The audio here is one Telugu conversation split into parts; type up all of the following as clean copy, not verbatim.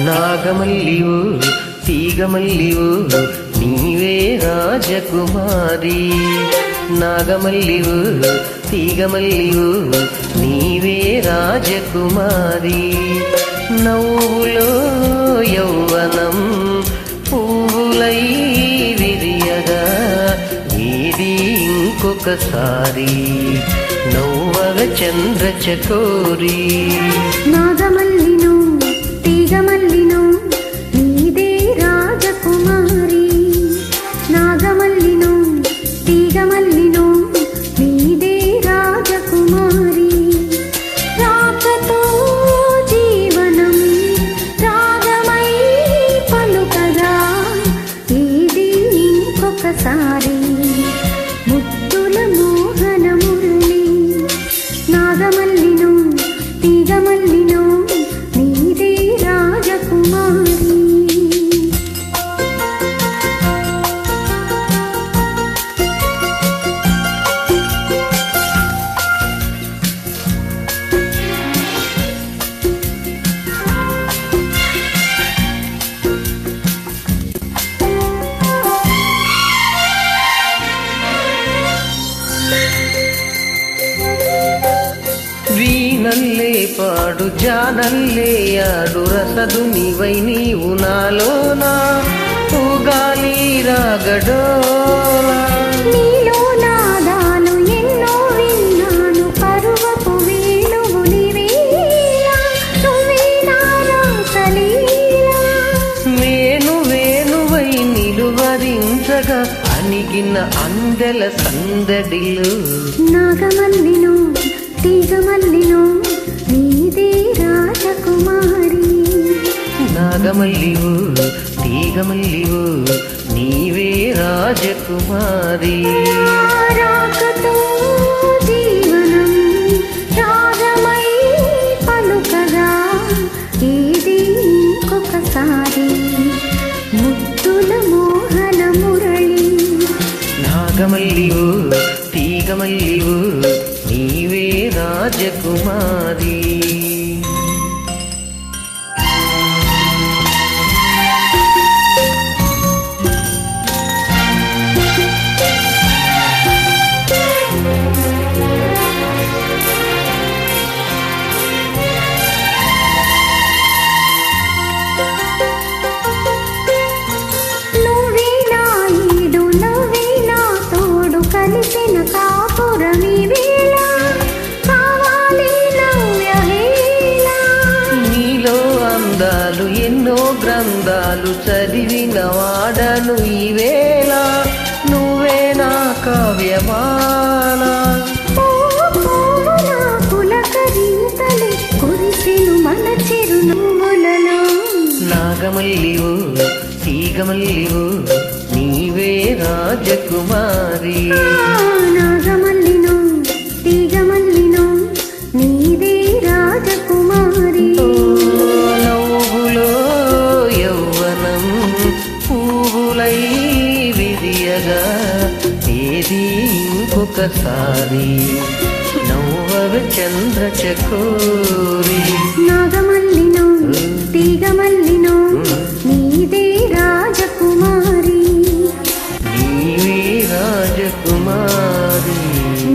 నాగమల్లివో తీగమల్లివో నీవే రాజకుమారి. నాగమల్లివో తీగమల్లివో నీవే రాజకుమారి. నవ్వులో యౌవనం పువ్వులై విరియగా ఇది ఇంకొకసారి నవ్వగ చంద్ర చకోరి. నాగమల్లినో తీగమల్లినో నీదే రాజకుమారి. నాగమల్లినో తీగమల్లినో నీదే రాజకుమారి. రాకతో జీవనం రాగమై పలుకగా ఇది ఇంకొకసారి ముద్దుల మోహన మురళి. నాగమల్లినో తీగమల్లినో నీదే రాజకుమారి. వీణల్లే పాడు జానల్లే ఆడు రసదు నీవై నీవు నాలోనా ఊగాలి రాగడోలా. నీలో నాదాలు ఎన్నో విన్నాను పరువపు వేణువు నీవేలా నువ్వే నా రాసలీలా. వేణు వేణువై నిలువరించగా అణిగిన అందెల సందడిలో. నాగమల్లినో తీగమల్లినో నీదే రాజకుమారి. నాగమల్లివో తీగమల్లివో నీవే రాజకుమారి. రాకతో జీవనం రాగమై పలుకగా ఇది ఇంకొకసారి ముద్దుల మోహన మురళి. నాగమల్లివో తీగమల్లివో నీవే రాజకుమారి. నువ్వే నా ఈడు నువ్వే నా తోడు కలిసిన కాపురమి వేళ కావాలి నవ్యహేళ. నీలో అందాలు ఎన్నో గ్రంథాలు చదివిన వాడను ఈవేళ నువ్వే నా కావ్యమాల. పులకరింతలే కురిసెను మన చిరునవ్వులలో. నాగమల్లివో తీగమల్లివో నీవే రాజకుమారి. నాగమల్లినో తీగమల్లినో నీదే రాజకుమారి. నవ్వులో యౌవనం పువ్వులై విరియగా ఏది ఇంకొకసారి నవ్వగ చంద్ర చకోరి. నాగమల్లినో తీగమల్లినో నీదే రాజకుమారి. నీవే రాజకుమారి.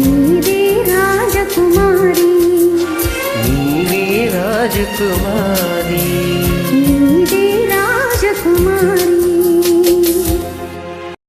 నీదే రాజకుమారి. నీవే రాజకుమారి.